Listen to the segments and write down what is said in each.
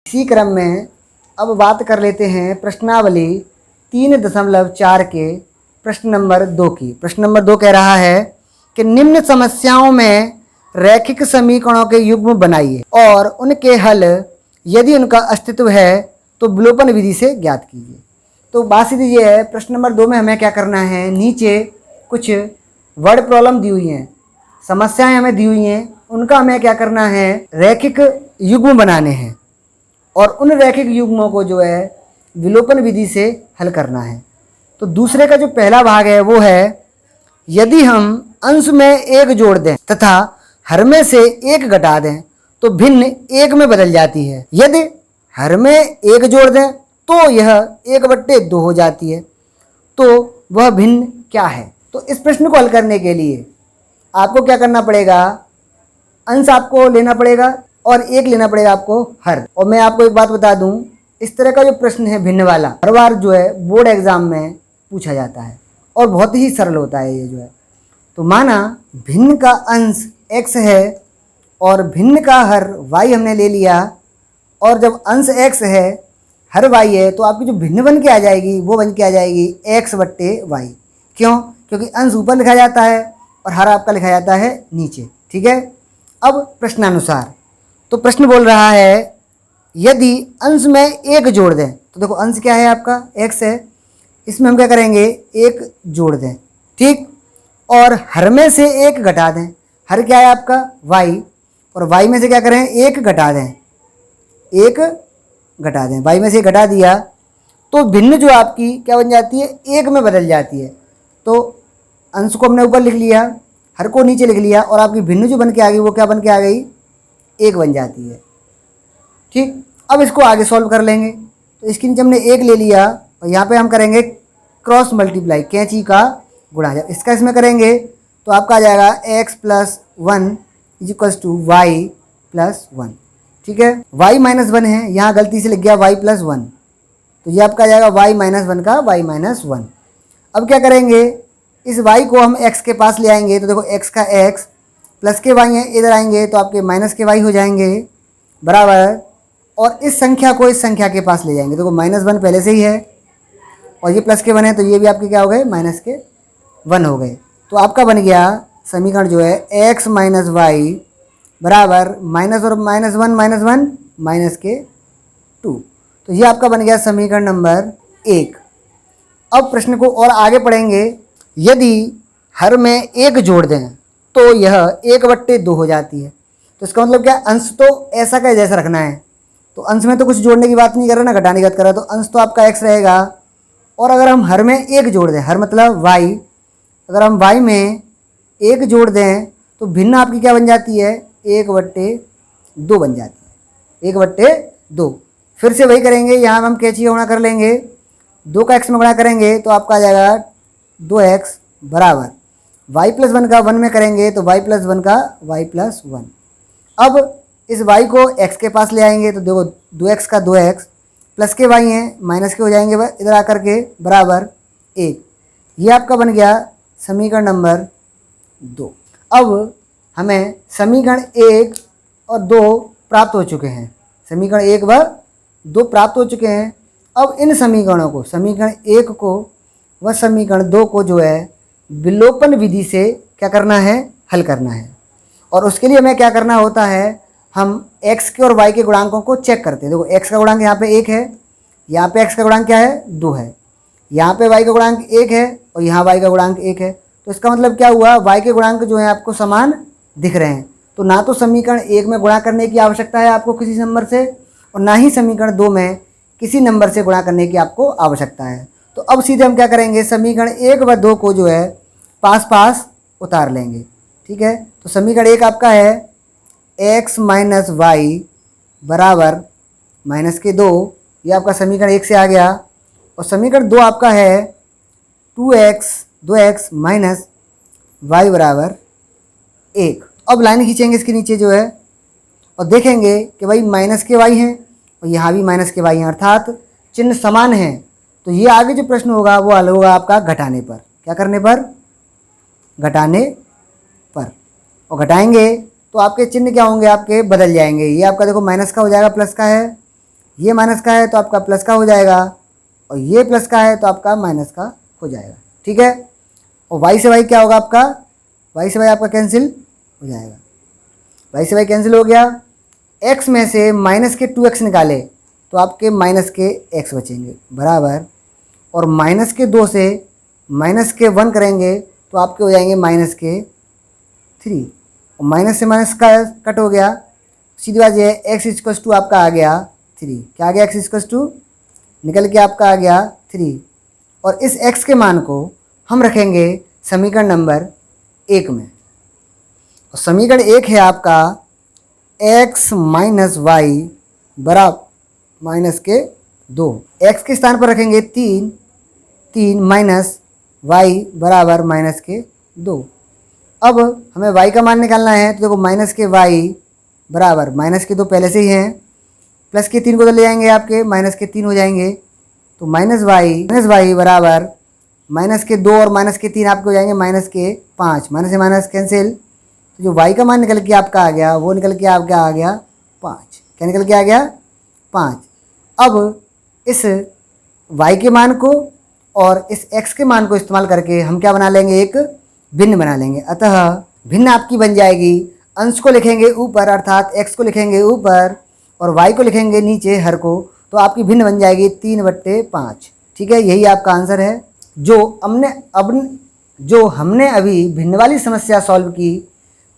इसी क्रम में अब बात कर लेते हैं प्रश्नावली 3.4 के प्रश्न नंबर 2 की। प्रश्न नंबर 2 कह रहा है कि निम्न समस्याओं में रैखिक समीकरणों के युग्म बनाइए और उनके हल यदि उनका अस्तित्व है तो विलोपन विधि से ज्ञात कीजिए। तो बात सीधी ये है, प्रश्न नंबर 2 में हमें क्या करना है, नीचे कुछ वर्ड प्रॉब्लम दी हुई हैं, समस्याएं हमें दी हुई हैं, उनका हमें क्या करना है, रैखिक युग्म बनाने हैं और उन रैखिक युग्मों को जो है विलोपन विधि से हल करना है। तो दूसरे का जो पहला भाग है वो है, यदि हम अंश में एक जोड़ दें तथा हर में से एक घटा दें तो भिन्न एक में बदल जाती है। यदि हर में एक जोड़ दें तो यह 1/2 हो जाती है। तो वह भिन्न क्या है? तो इस प्रश्न को हल करने के लिए आपको क्या करना पड़ेगा, अंश आपको लेना पड़ेगा और एक लेना पड़ेगा आपको हर। और मैं आपको एक बात बता दूं, इस तरह का जो प्रश्न है भिन्न वाला, हर बार जो है बोर्ड एग्जाम में पूछा जाता है और बहुत ही सरल होता है ये जो है। तो माना भिन्न का अंश x है और भिन्न का हर y हमने ले लिया, और जब अंश x है हर y है तो आपकी जो भिन्न बन के आ जाएगी वो बन के आ जाएगी x/y। क्यों? क्योंकि अंश ऊपर लिखा जाता है और हर आपका लिखा जाता है नीचे। ठीक है। अब प्रश्नानुसार, तो प्रश्न बोल रहा है यदि अंश में एक जोड़ दें, तो देखो अंश क्या है आपका x है, इसमें हम क्या करेंगे, एक जोड़ दें, ठीक, और हर में से एक घटा दें। हर क्या है आपका y, और y में से क्या करें, एक घटा दें, एक घटा दें, y में से घटा दिया तो भिन्न जो आपकी क्या बन जाती है, एक में बदल जाती है। तो अंश को हमने ऊपर लिख लिया, हर को नीचे लिख लिया, और आपकी भिन्न जो बन के आ गई वो क्या बन के आ गई, एक बन जाती है। ठीक, अब इसको आगे सॉल्व कर लेंगे। तो इसके नीचे हमने एक ले लिया और यहाँ पे हम करेंगे क्रॉस मल्टीप्लाई, कैंची का गुणा। जब इसका इसमें करेंगे तो आपका आ जाएगा x+1 = y+1। ठीक है, y-1 है, यहाँ गलती से लिख गया y+1, तो ये आपका आ जाएगा y-1 का y-1। अब क्या करेंगे, इस y को हम x के पास ले आएंगे, तो देखो x का x प्लस के y है, इधर आएंगे तो आपके माइनस के y हो जाएंगे बराबर, और इस संख्या को इस संख्या के पास ले जाएंगे। देखो -1 पहले से ही है और ये प्लस के 1 है, तो ये भी आपके क्या हो गए, -1 हो गए। तो आपका बन गया समीकरण जो है x - y बराबर माइनस और -1 -2। तो ये आपका बन गया समीकरण नंबर 1। अब प्रश्न को और आगे पढ़ेंगे, यदि हर में एक जोड़ दें तो यह 1/2 हो जाती है। तो इसका मतलब क्या, अंश तो ऐसा का जैसा रखना है। तो अंश में तो कुछ जोड़ने की बात नहीं कर रहा ना, घटाने की बात कर रहा है, तो अंश तो आपका x रहेगा। और अगर हम हर में एक जोड़ दें, हर मतलब y, अगर हम y में एक जोड़ दें तो भिन्न आपकी क्या बन जाती है, 1/2 बन जाती है, 1/2। फिर से वही करेंगे, यहाँ हम कैंची गुणा कर लेंगे, 2 का x में गुणा करेंगे तो आपका आ जाएगा 2x बराबर y+1 का 1 में करेंगे तो y+1 का y+1। अब इस y को x के पास ले आएंगे तो देखो 2x का 2x प्लस के y हैं, माइनस के हो जाएंगे इधर आकर के बराबर 1। ये आपका बन गया समीकरण नंबर 2। अब हमें समीकरण 1 और 2 प्राप्त हो चुके हैं, समीकरण 1 व 2 प्राप्त हो चुके हैं। अब इन समीकरणों को, समीकरण 1 को व समीकरण 2 को जो है विलोपन विधि से क्या करना है, हल करना है। और उसके लिए हमें क्या करना होता है, हम x के और y के गुणांकों को चेक करते हैं। देखो x का गुणांक यहाँ पे 1 है, यहाँ पे x का गुणांक क्या है, 2 है, यहाँ पे y का गुणांक 1 है और यहाँ y का गुणांक 1 है। तो इसका मतलब क्या हुआ, y के गुणांक जो है आपको समान दिख रहे हैं। तो ना तो समीकरण 1 में गुणा करने की आवश्यकता है आपको किसी नंबर से, और ना ही समीकरण 2 में किसी नंबर से गुणा करने की आपको आवश्यकता है। तो अब सीधे हम क्या करेंगे, समीकरण 1 व 2 को जो है पास पास उतार लेंगे। ठीक है, तो समीकरण 1 आपका है x - y बराबर -2, ये आपका समीकरण 1 से आ गया। और समीकरण 2 आपका है 2x माइनस y बराबर 1। अब लाइन खींचेंगे इसके नीचे जो है और देखेंगे कि भाई माइनस के y हैं और यहाँ भी माइनस के y हैं, अर्थात चिन्ह समान हैं। तो ये आगे जो प्रश्न होगा वो हल होगा आपका घटाने पर। क्या करने पर, घटाने पर। और घटाएंगे तो आपके चिन्ह क्या होंगे, आपके बदल जाएंगे। ये आपका देखो माइनस का हो जाएगा प्लस का है, ये माइनस का है तो आपका प्लस का हो जाएगा, और ये प्लस का है तो आपका माइनस का हो जाएगा। ठीक है, और वाई से वाई क्या होगा आपका, वाई से वाई आपका कैंसिल हो जाएगा, वाई से वाई कैंसिल हो गया। एक्स में से माइनस के 2x निकाले तो आपके माइनस के x बचेंगे बराबर, और माइनस के 2 से माइनस के 1 करेंगे तो आपके हो जाएंगे माइनस के 3, और माइनस से माइनस का कट हो गया। सीधी बात ये है, x इक्वल्स टू आपका आ गया 3, क्या आ गया, x इक्वल्स टू निकल के आपका आ गया 3, और इस x के मान को हम रखेंगे समीकरण नंबर 1 में, और समीकरण 1 है आपका x माइनस वाई बराबर माइनस के 2, x के स्थान पर रखेंगे 3 माइनस वाई बराबर माइनस के 2। अब हमें y का मान निकालना है, तो देखो माइनस के y बराबर माइनस के 2 पहले से ही हैं, प्लस के 3 को तो ले आएंगे आपके माइनस के 3 हो जाएंगे, तो माइनस वाई बराबर माइनस के 2 और माइनस के 3 आपके हो जाएंगे माइनस के 5, माइनस से माइनस कैंसिल, तो जो y का मान निकल के आपका आ गया वो निकल के आपका आ गया 5, क्या निकल के आ गया 5। अब इस y के मान को और इस x के मान को इस्तेमाल करके हम क्या बना लेंगे, एक भिन्न बना लेंगे। अतः भिन्न आपकी बन जाएगी, अंश को लिखेंगे ऊपर अर्थात x को लिखेंगे ऊपर और y को लिखेंगे नीचे हर को, तो आपकी भिन्न बन जाएगी 3/5। ठीक है, यही आपका आंसर है। जो हमने अभी भिन्न वाली समस्या सॉल्व की,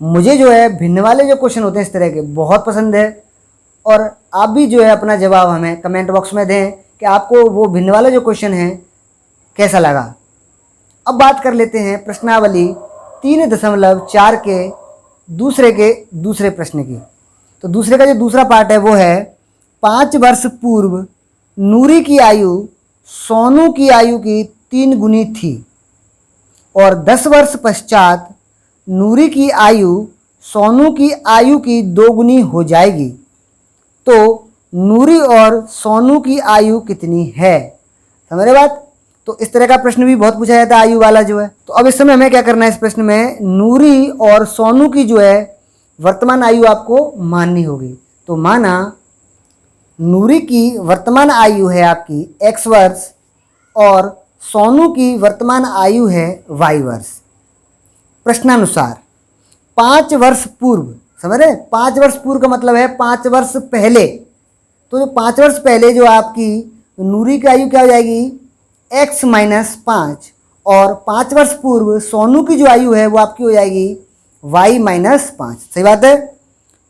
मुझे जो है भिन्न वाले जो क्वेश्चन होते हैं इस तरह के बहुत पसंद है, और आप भी जो है अपना जवाब हमें कमेंट बॉक्स में दें कि आपको वो भिन्न वाला जो क्वेश्चन है कैसा लगा। अब बात कर लेते हैं प्रश्नावली 3.4 के दूसरे प्रश्न की। तो दूसरे का जो दूसरा पार्ट है वो है 5 वर्ष पूर्व नूरी की आयु सोनू की आयु की 3 गुनी थी, और 10 वर्ष पश्चात नूरी की आयु सोनू की आयु की 2 गुनी हो जाएगी, तो नूरी और सोनू की आयु कितनी है। समझ रहे बात। तो इस तरह का प्रश्न भी बहुत पूछा जाता है आयु वाला जो है। तो अब इस समय हमें क्या करना है, इस प्रश्न में नूरी और सोनू की जो है वर्तमान आयु आपको माननी होगी। तो माना नूरी की वर्तमान आयु है आपकी x वर्ष और सोनू की वर्तमान आयु है y वर्ष। प्रश्नानुसार 5 वर्ष पूर्व, समझ रहे, 5 वर्ष पूर्व का मतलब है 5 वर्ष पहले। तो जो 5 वर्ष पहले जो आपकी नूरी की आयु क्या हो जाएगी, x माइनस 5, और 5 वर्ष पूर्व सोनू की जो आयु है वो आपकी हो जाएगी y माइनस 5। सही बात है।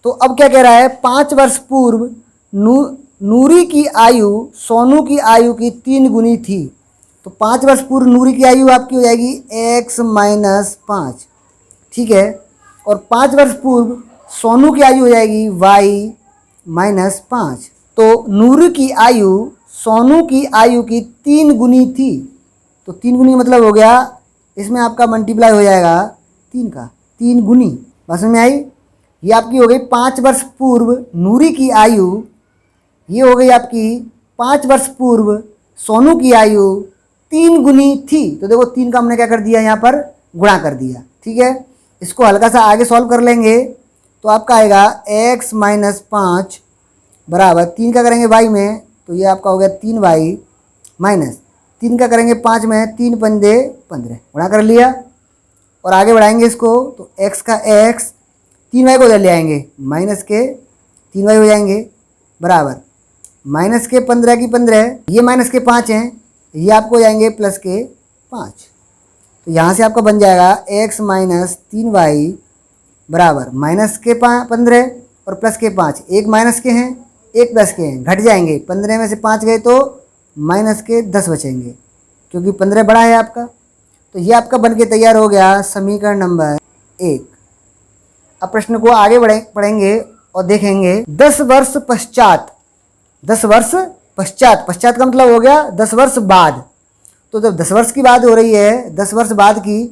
तो अब क्या कह रहा है, 5 वर्ष पूर्व नूरी की आयु सोनू की आयु की 3 गुनी थी। तो 5 वर्ष पूर्व नूरी की आयु आपकी हो जाएगी x माइनस 5, ठीक है, और 5 वर्ष पूर्व सोनू की आयु हो जाएगी y माइनस 5। तो नूरी की आयु सोनू की आयु की 3 गुनी थी। तो 3 गुनी मतलब हो गया, इसमें आपका मल्टीप्लाई हो जाएगा 3 का, 3 गुनी। बस में आई, ये आपकी हो गई 5 वर्ष पूर्व नूरी की आयु, ये हो गई आपकी 5 वर्ष पूर्व सोनू की आयु 3 गुनी थी। तो देखो 3 का हमने क्या कर दिया, यहाँ पर गुणा कर दिया। ठीक है, इसको हल्का सा आगे सॉल्व कर लेंगे तो आपका आएगा x माइनस 5 बराबर 3 का करेंगे y में, तो ये आपका हो गया 3y माइनस 3 का करेंगे 5 में, 3 पंजे 15 गुणा कर लिया, और आगे बढ़ाएंगे इसको तो x का x 3y को उधर ले आएंगे माइनस के 3y हो जाएंगे बराबर माइनस के 15 की 15, ये माइनस के 5 हैं, ये आपको हो जाएंगे प्लस के 5। तो यहाँ से आपका बन जाएगा x माइनस 3y बराबर माइनस के 15 और प्लस के 5, एक माइनस के हैं एक प्लस के हैं, घट जाएंगे, 15 में से 5 गए तो माइनस के 10 बचेंगे क्योंकि 15 बड़ा है आपका। तो ये आपका बन के तैयार हो गया समीकरण नंबर 1। अब प्रश्न को आगे पढ़ेंगे और देखेंगे 10 वर्ष पश्चात, 10 वर्ष पश्चात, पश्चात का मतलब हो गया 10 वर्ष बाद। तो जब 10 वर्ष की बात हो रही है, 10 वर्ष बाद की,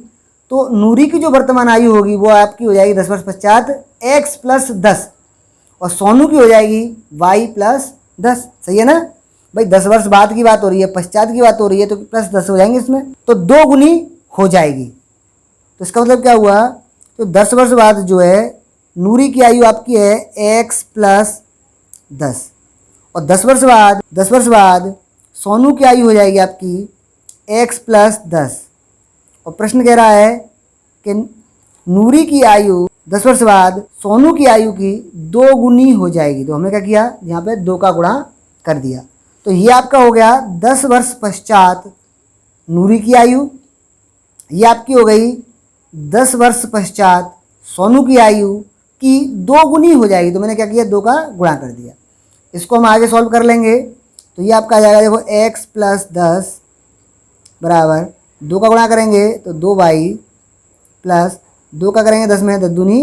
तो नूरी की जो वर्तमान आयु होगी वो आपकी हो जाएगी 10 वर्ष पश्चात x प्लस 10, और सोनू की हो जाएगी y प्लस 10। सही है ना भाई, 10 वर्ष बाद की बात हो रही है, पश्चात की बात हो रही है, तो प्लस 10 हो जाएंगे इसमें, तो 2 गुनी हो जाएगी। तो इसका मतलब क्या हुआ, तो 10 वर्ष बाद जो है नूरी की आयु आपकी है x प्लस 10, और 10 वर्ष बाद सोनू की आयु हो जाएगी आपकी x + 10। और प्रश्न कह रहा है कि नूरी की आयु 10 वर्ष बाद सोनू की आयु की 2 गुनी हो जाएगी। तो हमने क्या किया, यहाँ पे 2 का गुणा कर दिया। तो ये आपका हो गया 10 वर्ष पश्चात नूरी की आयु, ये आपकी हो गई 10 वर्ष पश्चात सोनू की आयु की 2 गुनी हो जाएगी। तो मैंने क्या किया, 2 का गुणा कर दिया। इसको हम आगे सॉल्व कर लेंगे। तो ये आपका आ जाएगा, देखो x + 10 बराबर 2 का गुणा करेंगे तो 2y प्लस 2 का करेंगे 10 में 10 दूनी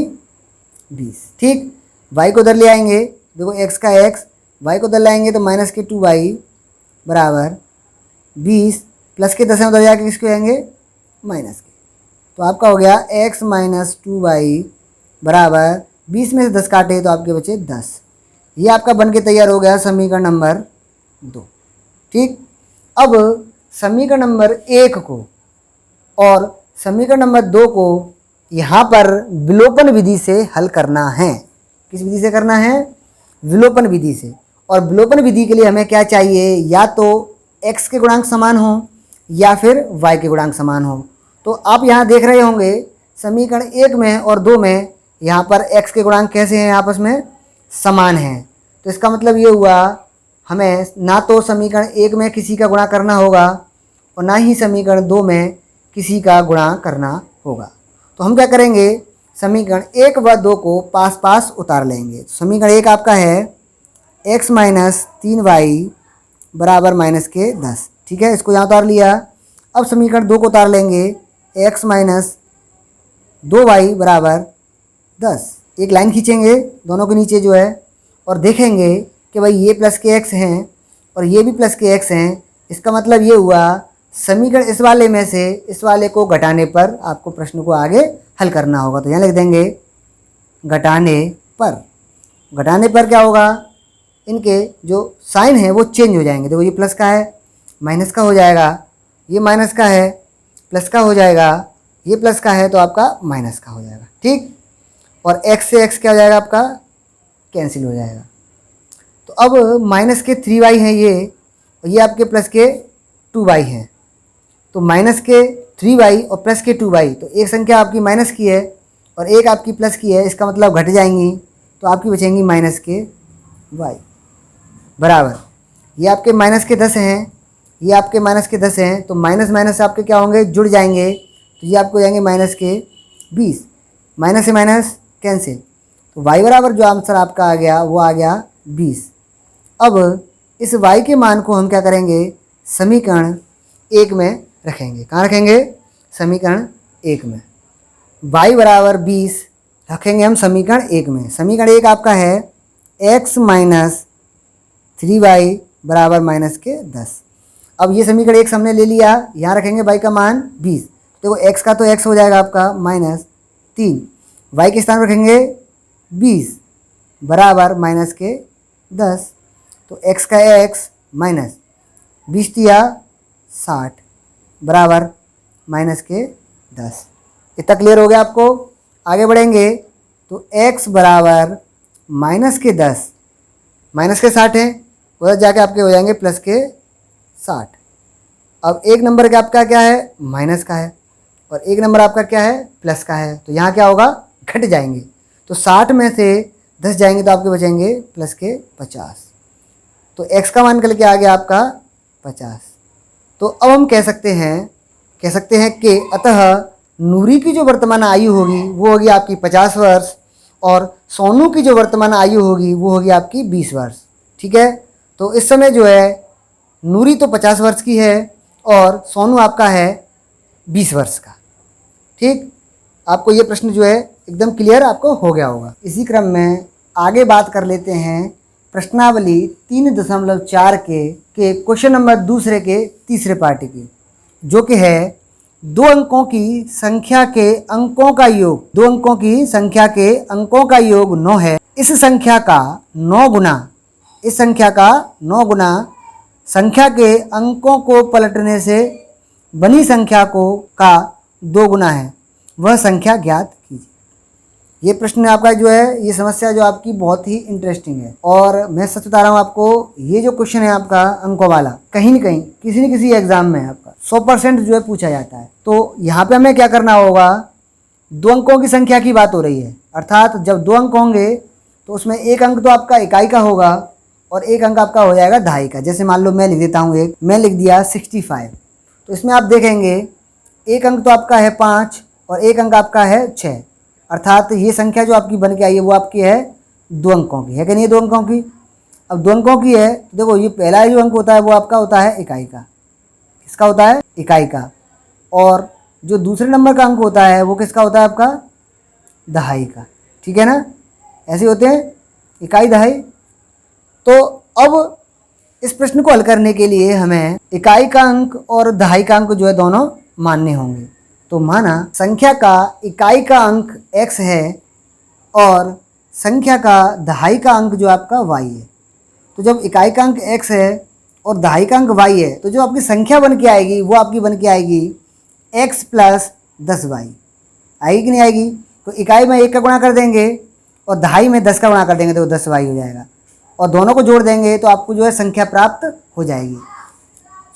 20। ठीक, y को उधर ले आएंगे, देखो x का x, y को उधर लाएंगे तो -2y बराबर 20 प्लस के 10 में उधर जाके किसको आएंगे, माइनस के। तो आपका हो गया x - 2y बराबर 20 में से 10 काटे तो आपके बचे 10। ये आपका बन के तैयार हो गया समीकरण नंबर 2। ठीक, अब समीकरण नंबर 1 को और समीकरण नंबर 2 को यहाँ पर विलोपन विधि से हल करना है। किस विधि से करना है, विलोपन विधि से। और विलोपन विधि के लिए हमें क्या चाहिए, या तो x के गुणांक समान हो या फिर y के गुणांक समान हो। तो आप यहाँ देख रहे होंगे समीकरण 1 में और 2 में यहाँ पर x के गुणांक कैसे हैं, आपस में समान हैं। तो इसका मतलब ये हुआ हमें ना तो समीकरण 1 में किसी का गुणा करना होगा और ना ही समीकरण 2 में किसी का गुणा करना होगा। तो हम क्या करेंगे, समीकरण 1 व 2 को पास पास उतार लेंगे। तो समीकरण 1 आपका है x - 3y बराबर -10। ठीक है, इसको यहाँ उतार लिया। अब समीकरण 2 को उतार लेंगे, x - 2y बराबर 10। एक लाइन खींचेंगे दोनों के नीचे जो है और देखेंगे कि भाई ये प्लस के x हैं और ये भी प्लस के x हैं। इसका मतलब ये हुआ समीकरण इस वाले में से इस वाले को घटाने पर आपको प्रश्न को आगे हल करना होगा। तो यहाँ लिख देंगे घटाने पर क्या होगा, इनके जो साइन है वो चेंज हो जाएंगे। देखो ये प्लस का है माइनस का हो जाएगा, ये माइनस का है प्लस का हो जाएगा, ये प्लस का है तो आपका माइनस का हो जाएगा। ठीक, और x से x क्या हो जाएगा, आपका कैंसिल हो जाएगा। तो अब -3y है ये, और ये आपके प्लस के 2y हैं। तो -3y और प्लस के 2y, तो एक संख्या आपकी माइनस की है और एक आपकी प्लस की है, इसका मतलब घट जाएंगी तो आपकी बचेंगी -y बराबर। ये आपके -10 हैं, ये आपके -10 हैं, तो माइनस माइनस आपके क्या होंगे, जुड़ जाएंगे। तो ये आपको जाएंगे -20, माइनस से माइनस कैंसिल। तो y बराबर जो आंसर आपका आ गया वो आ गया 20। अब इस y के मान को हम क्या करेंगे, समीकरण 1 में रखेंगे। कहाँ रखेंगे, समीकरण 1 में। y बराबर 20 रखेंगे हम समीकरण 1 में। समीकरण 1 आपका है x - 3y बराबर -10। अब ये समीकरण 1 हमने ले लिया, यहाँ रखेंगे y का मान 20। देखो x का तो x हो जाएगा आपका -3, y के स्थान पर रखेंगे 20 बराबर -10। तो x का x माइनस 20 दिया 60 बराबर -10। इतना क्लियर हो गया आपको। आगे बढ़ेंगे तो x बराबर -10, -60 है, उधर जाके आपके हो जाएंगे +60। अब एक नंबर का आपका क्या है, माइनस का है, और एक नंबर आपका क्या है, प्लस का है। तो यहाँ क्या होगा, घट जाएंगे। तो 60 में से 10 जाएंगे तो आपके बचेंगे +50। तो x का मान निकल के आ गया आपका 50। तो अब हम कह सकते हैं कि अतः नूरी की जो वर्तमान आयु होगी वो होगी आपकी 50 वर्ष और सोनू की जो वर्तमान आयु होगी वो होगी आपकी 20 वर्ष। ठीक है, तो इस समय जो है नूरी तो 50 वर्ष की है और सोनू आपका है 20 वर्ष का। ठीक, आपको ये प्रश्न जो है एकदम क्लियर आपको हो गया होगा। इसी क्रम में आगे बात कर लेते हैं प्रश्नावली 3.4 के क्वेश्चन नंबर दूसरे के तीसरे पार्ट की, जो कि है 2 अंकों की संख्या के अंकों का योग। 2 अंकों की संख्या के अंकों का योग 9 है। इस संख्या का 9 गुना संख्या के अंकों को पलटने से बनी संख्या का 2 गुना है, वह संख्या ज्ञात कीजिए। ये प्रश्न आपका जो है, ये समस्या जो आपकी बहुत ही इंटरेस्टिंग है। और मैं सच बता रहा हूँ आपको, ये जो क्वेश्चन है आपका अंकों वाला, कहीं न कहीं किसी न किसी एग्जाम में आपका 100% जो है पूछा जाता है। तो यहाँ पे हमें क्या करना होगा, 2 अंकों की संख्या की बात हो रही है, अर्थात जब 2 अंक होंगे तो उसमें एक अंक तो आपका इकाई का होगा और एक अंक आपका हो जाएगा दहाई का। जैसे मान लो मैं लिख देता हूँ, एक मैं लिख दिया 65, तो इसमें आप देखेंगे एक अंक तो आपका है 5 और एक अंक आपका है 6, अर्थात ये संख्या जो आपकी बन के आई है वो आपकी है 2 अंकों की, है कि नहीं, 2 अंकों की। अब 2 अंकों की है तो देखो, ये पहला जो अंक होता है वो आपका होता है इकाई का, किसका होता है, इकाई का। और जो दूसरे नंबर का अंक होता है वो किसका होता है, आपका दहाई का, ठीक है ना। ऐसे होते हैं इकाई दहाई। तो अब इस प्रश्न को हल करने के लिए हमें इकाई का अंक और दहाई का अंक जो है दोनों मानने होंगे। तो माना संख्या का इकाई का अंक x है और संख्या का दहाई का अंक जो आपका y है। तो जब इकाई का अंक x है और दहाई का अंक y है, तो जो आपकी संख्या बन के आएगी वो आपकी बन के आएगी x प्लस 10y, आएगी कि नहीं आएगी। तो इकाई में 1 का गुणा कर देंगे और दहाई में 10 का गुणा कर देंगे तो 10y हो जाएगा, और दोनों को जोड़ देंगे तो आपको जो है संख्या प्राप्त हो जाएगी।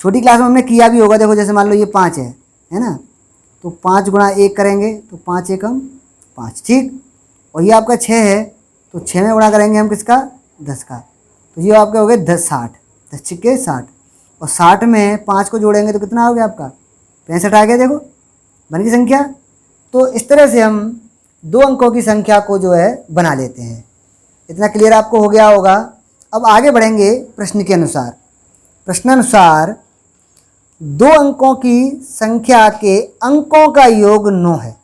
छोटी क्लास में हमने किया भी होगा, देखो जैसे मान लो ये 5 है ना, तो 5 गुणा 1 करेंगे तो 5 एकम 5, ठीक। और ये आपका 6 है तो 6 में गुणा करेंगे हम किसका, 10 का, तो ये आपके हो गए 60, 10 छिक्के 60, और 60 में 5 को जोड़ेंगे तो कितना हो गया आपका 65 आ गया, देखो बन गई संख्या। तो इस तरह से हम 2 अंकों की संख्या को जो है बना लेते हैं। इतना क्लियर आपको हो गया होगा। अब आगे बढ़ेंगे प्रश्न के अनुसार। प्रश्नानुसार 2 अंकों की संख्या के अंकों का योग 9 है।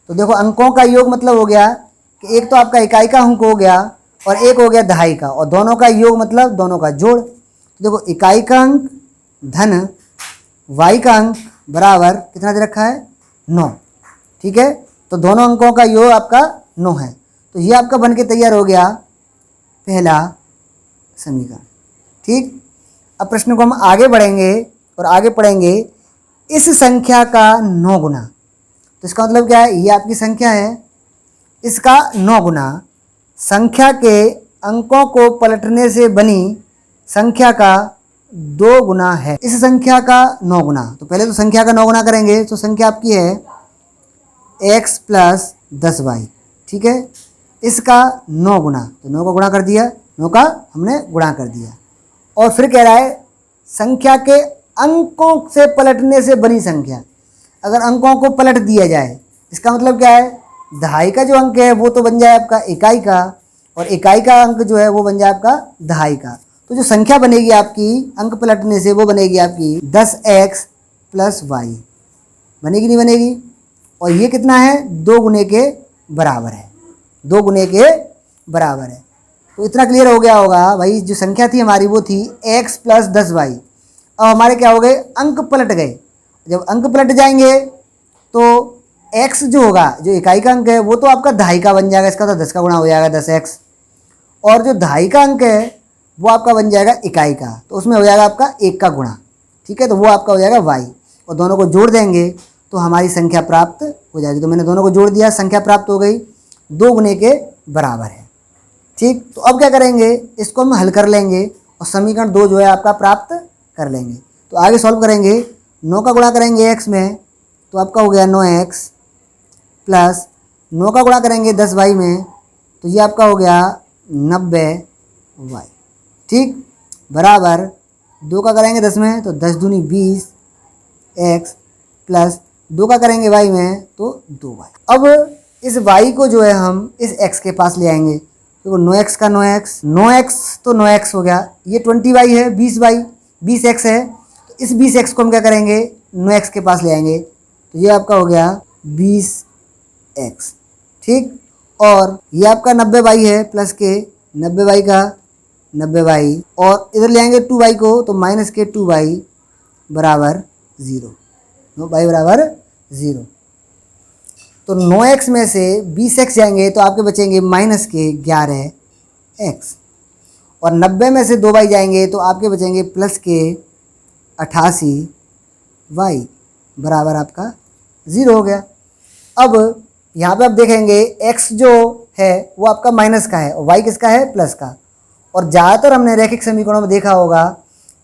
तो देखो अंकों का योग मतलब हो गया कि एक तो आपका इकाई का अंक हो गया और एक हो गया दहाई का, और दोनों का योग मतलब दोनों का जोड़। तो देखो इकाई का अंक धन y का अंक बराबर कितना दे रखा है, 9, ठीक है। तो दोनों अंकों का योग आपका 9 है। तो ये आपका बन के तैयार हो गया पहला समीकरण, ठीक। अब प्रश्न को हम आगे बढ़ेंगे और आगे पढ़ेंगे इस संख्या का 9 गुना। तो इसका मतलब क्या है, ये आपकी संख्या है, इसका 9 गुना संख्या के अंकों को पलटने से बनी संख्या का 2 गुना है। इस संख्या का 9 गुना, तो पहले तो संख्या का 9 गुना करेंगे तो संख्या आपकी है x प्लस 10y, ठीक है। इसका 9 गुना, तो 9 का गुणा कर दिया, 9 का हमने गुणा कर दिया। और फिर कह रहा है संख्या के अंकों से पलटने से बनी संख्या। अगर अंकों को पलट दिया जाए, इसका मतलब क्या है, दहाई का जो अंक है वो तो बन जाए आपका इकाई का, और इकाई का अंक जो है वो बन जाए आपका दहाई का। तो जो संख्या बनेगी आपकी अंक पलटने से वो बनेगी आपकी 10x प्लस y, बनेगी नहीं बनेगी। और ये कितना है, 2 गुने के बराबर है, 2 गुने के बराबर है। तो इतना क्लियर हो गया होगा भाई। जो संख्या थी हमारी वो थी x प्लस 10y। अब हमारे क्या हो गए, अंक पलट गए। जब अंक पलट जाएंगे तो x जो होगा, जो इकाई का अंक है वो तो आपका दहाई का बन जाएगा, इसका तो 10 का गुणा हो जाएगा 10x। और जो दहाई का अंक है वो आपका बन जाएगा इकाई का, तो उसमें हो जाएगा आपका 1 का गुणा, ठीक है। तो वो आपका हो जाएगा y, और दोनों को जोड़ देंगे तो हमारी संख्या प्राप्त हो जाएगी। तो मैंने दोनों को जोड़ दिया, संख्या प्राप्त हो गई, 2 गुने के बराबर है, ठीक। तो अब क्या करेंगे, इसको हम हल कर लेंगे और समीकरण 2 जो है आपका प्राप्त कर लेंगे। तो आगे सॉल्व करेंगे, 9 का गुणा करेंगे x में तो आपका हो गया 9x प्लस 9 का गुणा करेंगे 10y में तो ये आपका हो गया 90y, ठीक, बराबर 2 का करेंगे 10 में तो 10 दूनी 20x प्लस 2 का करेंगे y में तो 2y। अब इस y को जो है हम इस x के पास ले आएंगे। तो 9x का 9x तो 9x हो गया, ये 20y है, 20y 20x है, तो इस 20x को हम क्या करेंगे 9x के पास ले आएंगे तो ये आपका हो गया 20x, ठीक। और ये आपका 90y है प्लस के 90y का 90y, और इधर ले आएंगे 2y को तो माइनस के 2y बराबर 0, 9y बराबर 0। तो 9x में से 20x जाएंगे तो आपके बचेंगे माइनस के 11x, और 90 में से 2y जाएंगे तो आपके बचेंगे प्लस के 88y बराबर आपका 0 हो गया। अब यहाँ पे आप देखेंगे x जो है वो आपका माइनस का है और y किसका है, प्लस का। और ज़्यादातर हमने रैखिक समीकरणों में देखा होगा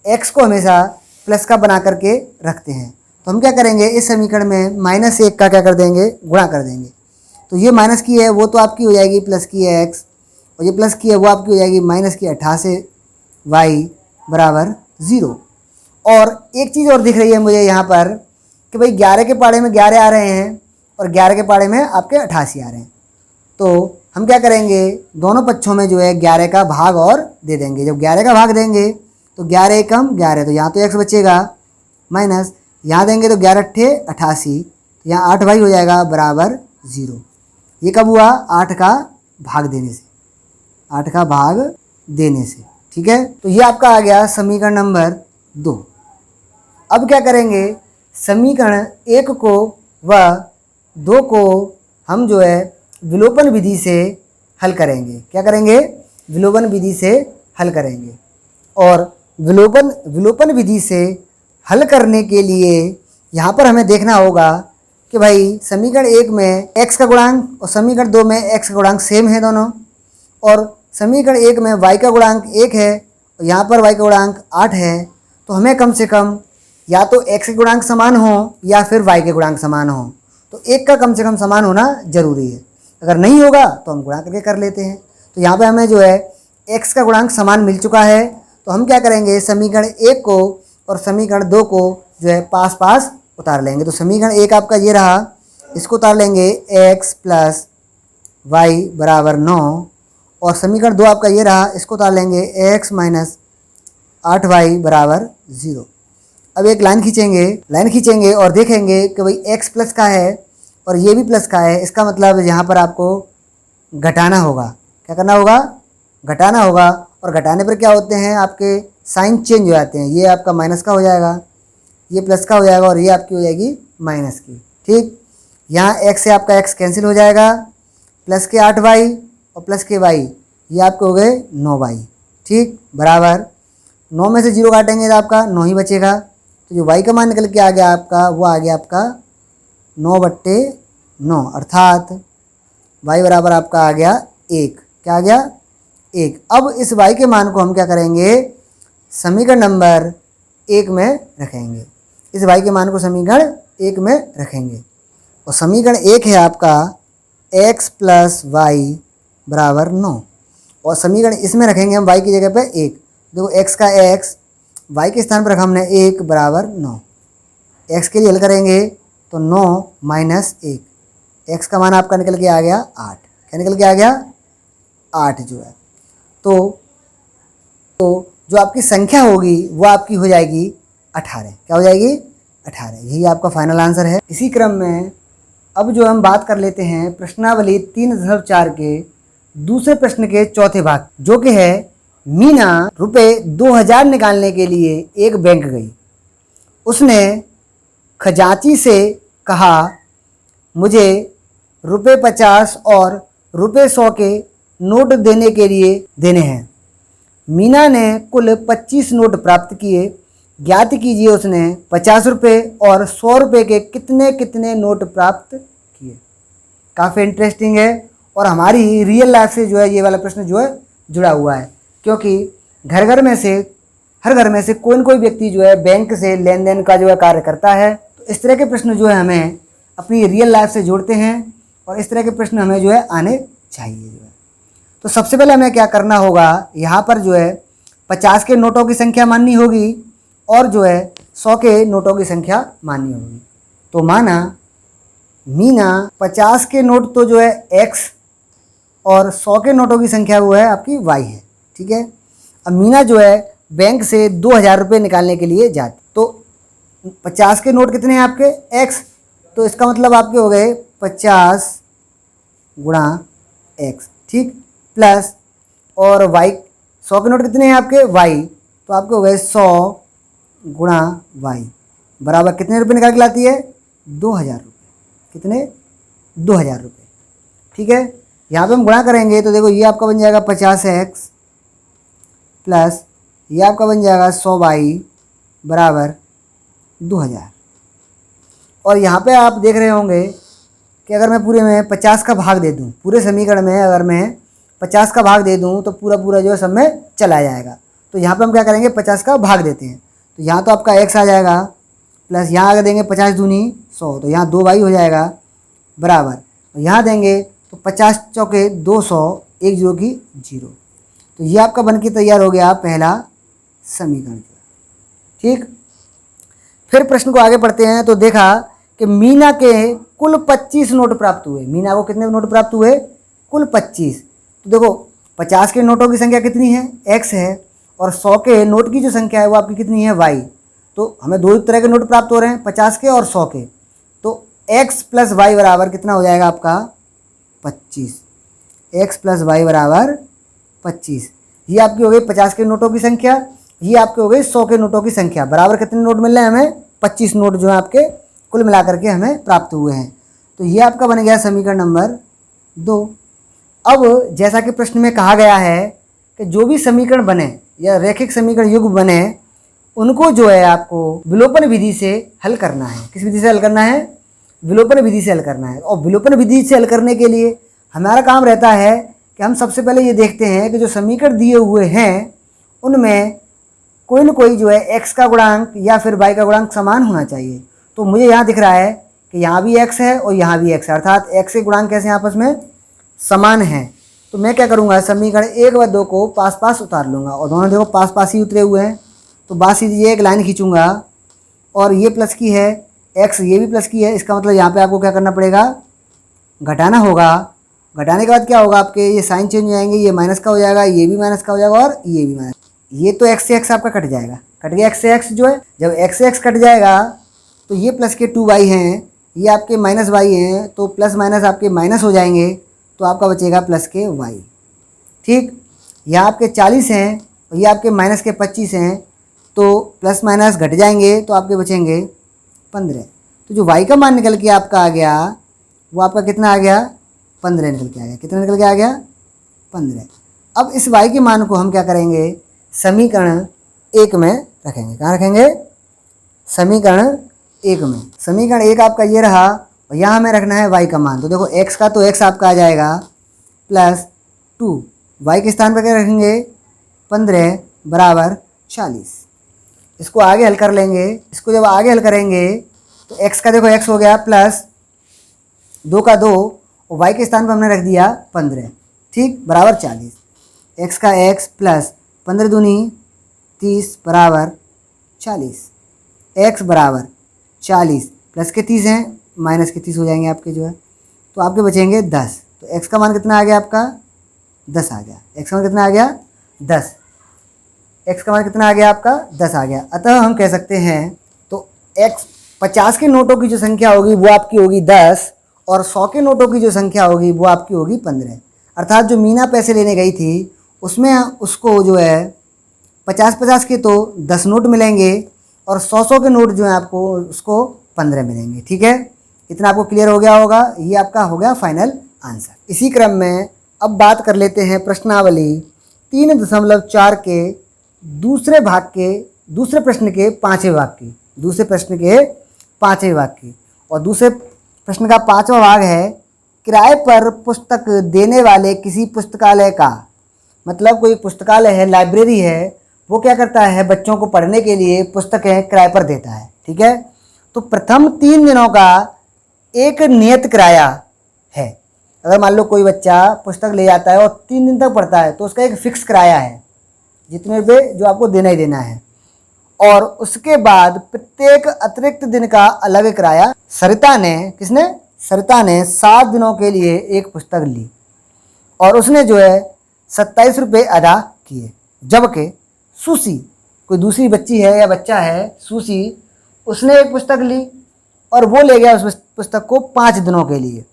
x को हमेशा प्लस का बना करके रखते हैं। तो हम क्या करेंगे, इस समीकरण में -1 का क्या कर देंगे, गुणा कर देंगे। तो ये माइनस की है वो तो आपकी हो जाएगी प्लस की है x, और ये प्लस की है वो आपकी हो जाएगी माइनस की 88 y बराबर 0। और एक चीज़ और दिख रही है मुझे यहाँ पर कि भाई 11 के पाड़े में 11 आ रहे हैं और 11 के पाड़े में आपके 88 आ रहे हैं। तो हम क्या करेंगे, दोनों पक्षों में जो है 11 का भाग और दे देंगे। जब 11 का भाग देंगे तो 11 एकम 11, तो यहाँ तो x बचेगा माइनस, यहाँ देंगे तो 11 अट्ठे 88, तो यहाँ 8 भाई हो जाएगा बराबर 0। ये कब हुआ, 8 का भाग देने से, 8 का भाग देने से। ठीक है, तो ये आपका आ गया समीकरण नंबर 2। अब क्या करेंगे, समीकरण 1 को व 2 को हम जो है विलोपन विधि से हल करेंगे। क्या करेंगे, विलोपन विधि से हल करेंगे। और विलोपन विधि से हल करने के लिए यहाँ पर हमें देखना होगा कि भाई समीकरण 1 में x का गुणांक और समीकरण 2 में x का गुणांक सेम है दोनों, और समीकरण 1 में y का गुणांक 1 है और यहाँ पर y का गुणांक 8 है। तो हमें कम से कम या तो x के गुणांक समान हो या फिर y के गुणांक समान हो, तो एक का कम से कम समान होना जरूरी है। अगर नहीं होगा तो हम गुणा करके कर लेते हैं। तो यहाँ पे हमें जो है x का गुणांक समान मिल चुका है, तो हम क्या करेंगे, समीकरण 1 को और समीकरण 2 को जो है पास पास उतार लेंगे। तो समीकरण 1 आपका ये रहा, इसको उतार लेंगे x प्लस वाई बराबर 9, और समीकरण 2 आपका ये रहा, इसको उतार लेंगे x माइनस 8y बराबर 0। अब एक लाइन खींचेंगे और देखेंगे कि भाई x प्लस का है और ये भी प्लस का है, इसका मतलब यहाँ पर आपको घटाना होगा। क्या करना होगा, घटाना होगा। और घटाने पर क्या होते हैं, आपके साइन चेंज हो जाते हैं। ये आपका माइनस का हो जाएगा, ये प्लस का हो जाएगा और ये आपकी हो जाएगी माइनस की। ठीक, यहाँ x से आपका x कैंसिल हो जाएगा, प्लस के 8y और प्लस के y, ये आपके हो गए 9y। ठीक, बराबर 9 में से 0 काटेंगे तो आपका 9 ही बचेगा। तो जो y का मान निकल के आ गया आपका, वो आ गया आपका 9/9, अर्थात y बराबर आपका आ गया 1। क्या आ गया, 1। अब इस y के मान को हम क्या करेंगे, समीकरण नंबर 1 में रखेंगे। इस y के मान को समीकरण 1 में रखेंगे, और समीकरण 1 है आपका x प्लस वाई बराबर 9, और समीकरण इसमें रखेंगे हम y की जगह पे 1। देखो x का x, y के स्थान पर रखा हमने 1 बराबर 9। x के लिए हल करेंगे तो 9 माइनस 1, x का मान आपका निकल के आ गया 8। क्या निकल के आ गया, 8 जो है। तो जो आपकी संख्या होगी वो आपकी हो जाएगी 18। क्या हो जाएगी, 18। यही आपका फाइनल आंसर है। इसी क्रम में अब जो हम बात कर लेते हैं प्रश्नावली 3.4 के दूसरे प्रश्न के चौथे भाग, जो कि है मीना रुपए 2000 निकालने के लिए एक बैंक गई। उसने खजांची से कहा, मुझे रुपए 50 और रुपए 100 के नोट देने के लिए देने हैं। मीना ने कुल 25 नोट प्राप्त किए। ज्ञात कीजिए उसने 50 रुपये और 100 रुपये के कितने कितने नोट प्राप्त किए। काफ़ी इंटरेस्टिंग है और हमारी रियल लाइफ से जो है ये वाला प्रश्न जो है जुड़ा हुआ है, क्योंकि हर घर में से कोई न कोई व्यक्ति जो है बैंक से लेन देन का जो है कार्य करता है। तो इस तरह के प्रश्न जो है हमें अपनी रियल लाइफ से जोड़ते हैं और इस तरह के प्रश्न हमें जो है आने चाहिए जो है। तो सबसे पहले हमें क्या करना होगा, यहाँ पर जो है 50 के नोटों की संख्या माननी होगी और जो है 100 के नोटों की संख्या माननी होगी। तो माना मीना 50 के नोट तो जो है x और 100 के नोटों की संख्या वो है आपकी y है। ठीक है, अब मीना जो है बैंक से 2000 रुपये निकालने के लिए जाती। तो 50 के नोट कितने हैं आपके, x, तो इसका मतलब आपके हो गए 50 गुणा x। ठीक, प्लस और y, 100 के नोट कितने हैं आपके y, तो आपके हो गए 100 गुणा y बराबर कितने रुपये निकाल के लाती है, 2000 रुपये। कितने, 2000 रुपये। ठीक है, यहाँ पे हम गुणा करेंगे तो देखो ये आपका बन जाएगा 50x प्लस ये आपका बन जाएगा 100y बराबर 2000। और यहाँ पे आप देख रहे होंगे कि अगर मैं पूरे में 50 का भाग दे दूँ, पूरे समीकरण में अगर मैं 50 का भाग दे दूँ तो पूरा पूरा जो है सब में चला जाएगा। तो यहाँ पे हम क्या करेंगे, 50 का भाग देते हैं। तो यहाँ तो आपका x आ जाएगा, प्लस यहाँ अगर देंगे 50 दूनी 100, तो यहाँ 2y हो जाएगा बराबर। और यहाँ देंगे तो 50 चौके 200, 1 0 की 0। तो ये आपका बन के तैयार हो गया पहला समीकरण। ठीक, फिर प्रश्न को आगे पढ़ते हैं। तो देखा कि मीना के कुल 25 नोट प्राप्त हुए। मीना को कितने नोट प्राप्त हुए? कुल 25। तो देखो 50 के नोटों की संख्या कितनी है? x है, और 100 के नोट की जो संख्या है वो आपकी कितनी है? y। तो हमें दो तरह के नोट प्राप्त हो रहे हैं, 50 के और 100 के। तो x प्लस वाई बराबर कितना हो जाएगा आपका? 25। x प्लस वाई बराबर 25। ये आपकी हो गई 50 के नोटों की संख्या, ये आपके हो गई 100 के नोटों की संख्या। बराबर कितने नोट मिल रहे हैं हमें? 25 नोट जो है आपके कुल मिलाकर के हमें प्राप्त हुए हैं। तो ये आपका बन गया समीकरण नंबर 2। अब जैसा कि प्रश्न में कहा गया है कि जो भी समीकरण बने या रैखिक समीकरण युग्म बने, उनको जो है आपको विलोपन विधि से हल करना है। किस विधि से हल करना है? विलोपन विधि से हल करना है। और विलोपन विधि से हल करने के लिए हमारा काम रहता है कि हम सबसे पहले ये देखते हैं कि जो समीकरण दिए हुए हैं उनमें कोई न कोई जो है x का गुणांक या फिर y का गुणांक समान होना चाहिए। तो मुझे यहाँ दिख रहा है कि यहाँ भी x है और यहाँ भी x है, अर्थात x के गुणांक कैसे आपस में समान हैं। तो मैं क्या करूँगा, समीकरण 1 व 2 को पास पास उतार लूँगा, और दोनों देखो पास पास ही उतरे हुए हैं। तो बात सीधी एक लाइन खींचूँगा, और ये प्लस की है x, ये भी प्लस की है। इसका मतलब यहाँ पे आपको क्या करना पड़ेगा? घटाना होगा। घटाने के बाद क्या होगा, आपके ये साइन चेंज हो जाएंगे, ये माइनस का हो जाएगा, ये भी माइनस का हो जाएगा, और ये भी माइनस। ये तो x से x आपका कट जाएगा, कट गया x से x जो है। जब x से x कट जाएगा तो ये प्लस के 2y हैं, ये आपके माइनस y हैं, तो प्लस माइनस आपके माइनस हो जाएंगे, तो आपका बचेगा प्लस के y। ठीक, यहाँ आपके 40 हैं और ये आपके माइनस के 25 हैं, तो प्लस माइनस घट जाएंगे तो आपके बचेंगे 15। तो जो y का मान निकल के आपका आ गया वो आपका कितना आ गया? 15 निकल के आ गया। कितना निकल के आ गया? 15। अब इस y के मान को हम क्या करेंगे, समीकरण 1 में रखेंगे। कहाँ रखेंगे? समीकरण 1 में। समीकरण 1 आपका ये रहा, और यहाँ हमें रखना है y का मान। तो देखो x का तो x आपका आ जाएगा प्लस 2, y के स्थान पर क्या रखेंगे? 15 बराबर 40। इसको आगे हल कर लेंगे। इसको जब आगे हल करेंगे तो x का देखो x हो गया प्लस 2 का 2, और y के स्थान पर हमने रख दिया 15। ठीक, बराबर 40। x का x प्लस 15 दूनी 30 बराबर 40। x बराबर 40, प्लस के 30 हैं, माइनस के 30 हो जाएंगे आपके जो है, तो आपके बचेंगे 10। तो x का मान कितना आ गया आपका? 10 आ गया। x का मान कितना आ गया? 10। x का मान कितना आ गया आपका? 10 आ गया। अतः हम कह सकते हैं तो x 50 के नोटों की जो संख्या होगी वो आपकी होगी 10, और 100 के नोटों की जो संख्या होगी वो आपकी होगी 15। अर्थात जो मीना पैसे लेने गई थी उसमें उसको जो है 50-50 के तो 10 नोट मिलेंगे, और 100-100 के नोट जो है आपको उसको 15 मिलेंगे। ठीक है, इतना आपको क्लियर हो गया होगा। ये आपका हो गया फाइनल आंसर। इसी क्रम में अब बात कर लेते हैं प्रश्नावली 3.4 के दूसरे भाग के, दूसरे प्रश्न के 5वें भाग की। दूसरे प्रश्न के 5वें भाग की, और दूसरे प्रश्न का 5वां भाग है, किराए पर पुस्तक देने वाले किसी पुस्तकालय का, मतलब कोई पुस्तकालय है, लाइब्रेरी है, वो क्या करता है, बच्चों को पढ़ने के लिए पुस्तकें किराए पर देता है। ठीक है, तो प्रथम 3 दिनों का एक नियत किराया है। अगर मान लो कोई बच्चा पुस्तक ले जाता है और 3 दिन तक पढ़ता है तो उसका एक फिक्स किराया है, जितने रुपये जो आपको देना ही देना है। और उसके बाद प्रत्येक अतिरिक्त दिन का अलग किराया। सरिता ने, किसने? सरिता ने 7 दिनों के लिए एक पुस्तक ली और उसने जो है 27 रुपये अदा किए, जबकि सुसी, कोई दूसरी बच्ची है या बच्चा है, सुसी, उसने एक पुस्तक ली और वो ले गया उस पुस्तक को 5 दिनों के लिए,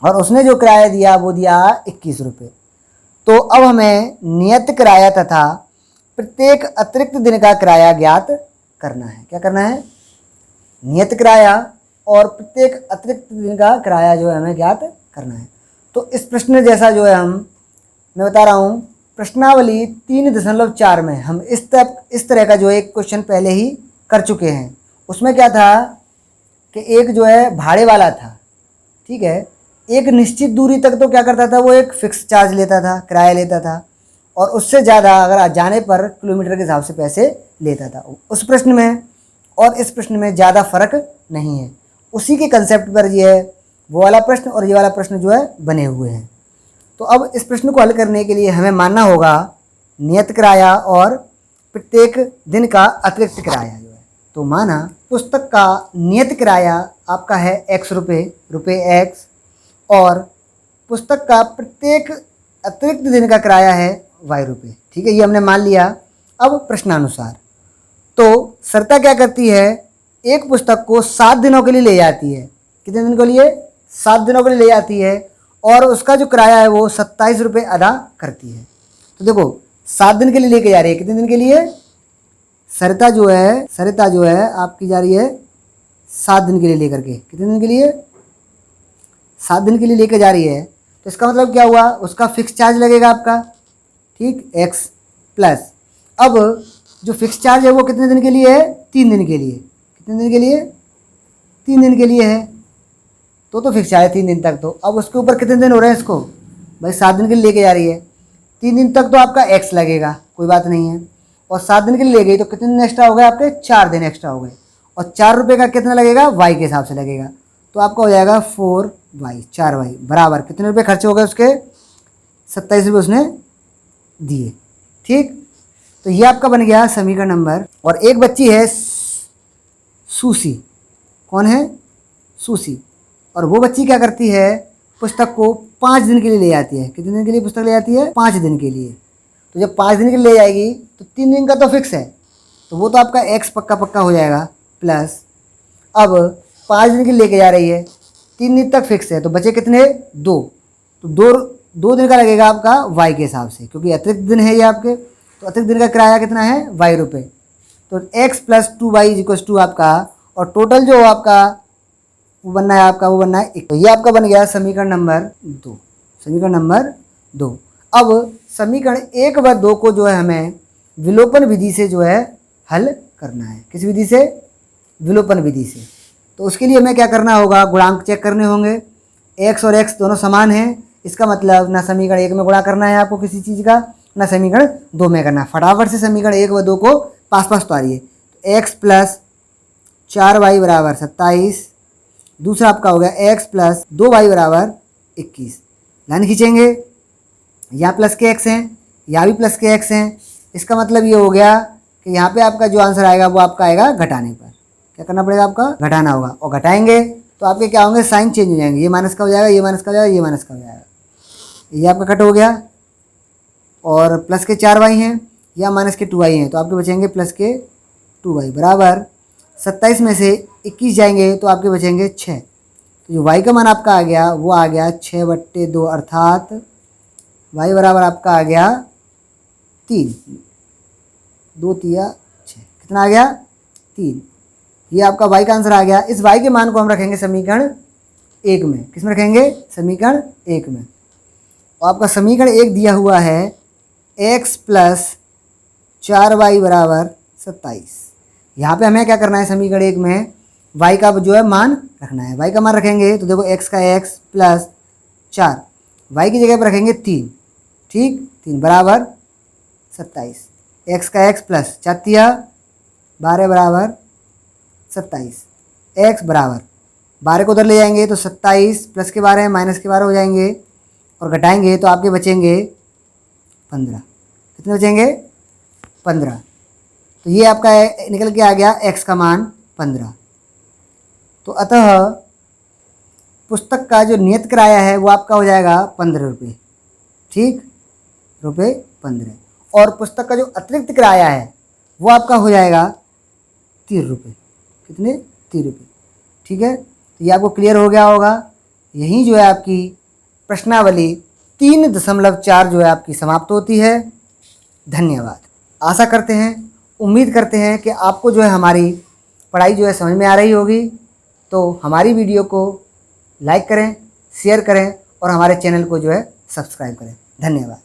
और उसने जो किराया दिया वो दिया 21 रुपये। तो अब हमें नियत किराया तथा प्रत्येक अतिरिक्त दिन का किराया ज्ञात करना है। क्या करना है? नियत किराया और प्रत्येक अतिरिक्त दिन का किराया जो है हमें ज्ञात करना है। तो इस प्रश्न जैसा जो है मैं बता रहा हूँ, प्रश्नावली 3.4 में हम इस तरह का जो एक क्वेश्चन पहले ही कर चुके हैं। उसमें क्या था कि एक जो है भाड़े वाला था, ठीक है। एक निश्चित दूरी तक तो क्या करता था, वो एक फिक्स चार्ज लेता था, किराया लेता था, और उससे ज़्यादा अगर जाने पर किलोमीटर के हिसाब से पैसे लेता था। उस प्रश्न में और इस प्रश्न में ज़्यादा फर्क नहीं है। उसी के कंसेप्ट पर ये है, वो वाला प्रश्न और ये वाला प्रश्न जो है बने हुए हैं। तो अब इस प्रश्न को हल करने के लिए हमें मानना होगा नियत किराया और प्रत्येक दिन का अतिरिक्त किराया जो है। तो माना पुस्तक का नियत किराया आपका है x रुपये x, और पुस्तक का प्रत्येक अतिरिक्त दिन का किराया है y रुपये। ठीक है, ये हमने मान लिया। अब प्रश्नानुसार तो सरिता क्या करती है, एक पुस्तक को 7 दिनों के लिए ले जाती है। कितने दिन के लिए? 7 दिनों के लिए ले जाती है, और उसका जो किराया है वो 27 रुपये अदा करती है। तो देखो 7 दिन के लिए लेके जा रही है। कितने दिन के लिए? सरिता जो है आपकी जा रही है 7 दिन के लिए लेकर के। कितने दिन के लिए? 7 दिन के लिए लेके जा रही है। तो इसका मतलब क्या हुआ, उसका फिक्स चार्ज लगेगा आपका, ठीक, x प्लस। अब जो फिक्स चार्ज है वो कितने दिन के लिए है? 3 दिन के लिए। कितने दिन के लिए? 3 दिन के लिए है। तो फिक्स चार्ज है 3 दिन तक। तो अब उसके ऊपर कितने दिन हो रहे हैं इसको? भाई 7 दिन के लिए लेके जा रही है, 3 दिन तक तो आपका x लगेगा, कोई बात नहीं है। और 7 दिन के लिए ले गई तो कितने दिन एक्स्ट्रा हो गए आपके? 4 दिन एक्स्ट्रा हो गए। और 4 रुपये का कितना लगेगा? y के हिसाब से लगेगा। तो आपका हो जाएगा 4y बराबर कितने रुपये खर्च हो गए उसके? 27 रुपये उसने दिए। ठीक, तो ये आपका बन गया समीकरण नंबर। और एक बच्ची है सूसी। कौन है? सूसी। और वो बच्ची क्या करती है, पुस्तक को 5 दिन के लिए ले जाती है। कितने दिन के लिए पुस्तक ले जाती है? 5 दिन के लिए। तो जब 5 दिन के लिए ले जाएगी तो 3 दिन का तो फिक्स है, तो वो तो आपका x पक्का हो जाएगा प्लस। अब 5 दिन के लिए लेके जा रही है, 3 दिन तक फिक्स है, तो बचे कितने? 2। तो 2 दिन का लगेगा आपका y के हिसाब से, क्योंकि अतिरिक्त दिन है ये आपके। तो अतिरिक्त दिन का किराया कितना है? y रुपये। तो x plus 2y equals to आपका, और टोटल जो आपका वो बनना है आपका, वो बनना है 1। तो ये आपका बन गया समीकरण नंबर 2। समीकरण नंबर 2। अब समीकरण 1 व 2 को जो है हमें विलोपन विधि से जो है हल करना है। किस विधि से? विलोपन विधि से। तो उसके लिए हमें क्या करना होगा, गुणांक चेक करने होंगे। x और x दोनों समान हैं, इसका मतलब ना समीकरण 1 में गुणा करना है आपको किसी चीज़ का, ना समीकरण 2 में करना। फटाफट से समीकरण 1 व 2 को पास तो आ रही है। x प्लस 4y बराबर 27, दूसरा आपका हो गया x प्लस 2y बराबर 21। लाइन खींचेंगे, यहाँ प्लस के x हैं, यहाँ भी प्लस के x हैं। इसका मतलब ये हो गया कि यहाँ पे आपका जो आंसर आएगा वो आपका आएगा घटाने पर। क्या करना पड़ेगा आपका? घटाना होगा। और घटाएंगे तो आपके क्या होंगे? साइन चेंज हो जाएंगे। ये माइनस का हो जाएगा, ये माइनस का हो जाएगा, ये माइनस का हो जाएगा। ये आपका कट हो गया। और प्लस के 4y हैं या माइनस के 2y हैं, तो आपके बचेंगे प्लस के 2y बराबर 27 में से 21 जाएंगे तो आपके बचेंगे 6। तो जो y का मान आपका आ गया वो आ गया 6/2, अर्थात y बराबर आपका आ गया 3। 2 तिया 6, कितना आ गया? 3। ये आपका y का आंसर आ गया। इस y के मान को हम रखेंगे समीकरण 1 में। किस में रखेंगे? समीकरण 1 में। और आपका समीकरण 1 दिया हुआ है x प्लस 4y बराबर 27। यहाँ पे हमें क्या करना है, समीकरण 1 में y का जो है मान रखना है। y का मान रखेंगे तो देखो x का x प्लस 4, y की जगह पर रखेंगे 3, ठीक, 3 बराबर 27। x का x प्लस 4 तिया 12 बराबर 27। x बराबर 12 को उधर ले जाएंगे तो 27 प्लस के 12 माइनस के 12 हो जाएंगे, और घटाएंगे तो आपके बचेंगे 15। कितने बचेंगे? 15। तो ये आपका निकल के आ गया x का मान 15। तो अतः पुस्तक का जो नियत किराया है वो आपका हो जाएगा 15 रुपये, ठीक, रुपये 15। और पुस्तक का जो अतिरिक्त किराया है वो आपका हो जाएगा 30 रुपये। कितने? 30 रुपये, ठीक है। तो ये आपको क्लियर हो गया होगा। यहीं जो है आपकी प्रश्नावली 3.4 जो है आपकी समाप्त होती है। धन्यवाद। आशा करते हैं, उम्मीद करते हैं कि आपको जो है हमारी पढ़ाई जो है समझ में आ रही होगी। तो हमारी वीडियो को लाइक करें, शेयर करें और हमारे चैनल को जो है सब्सक्राइब करें। धन्यवाद।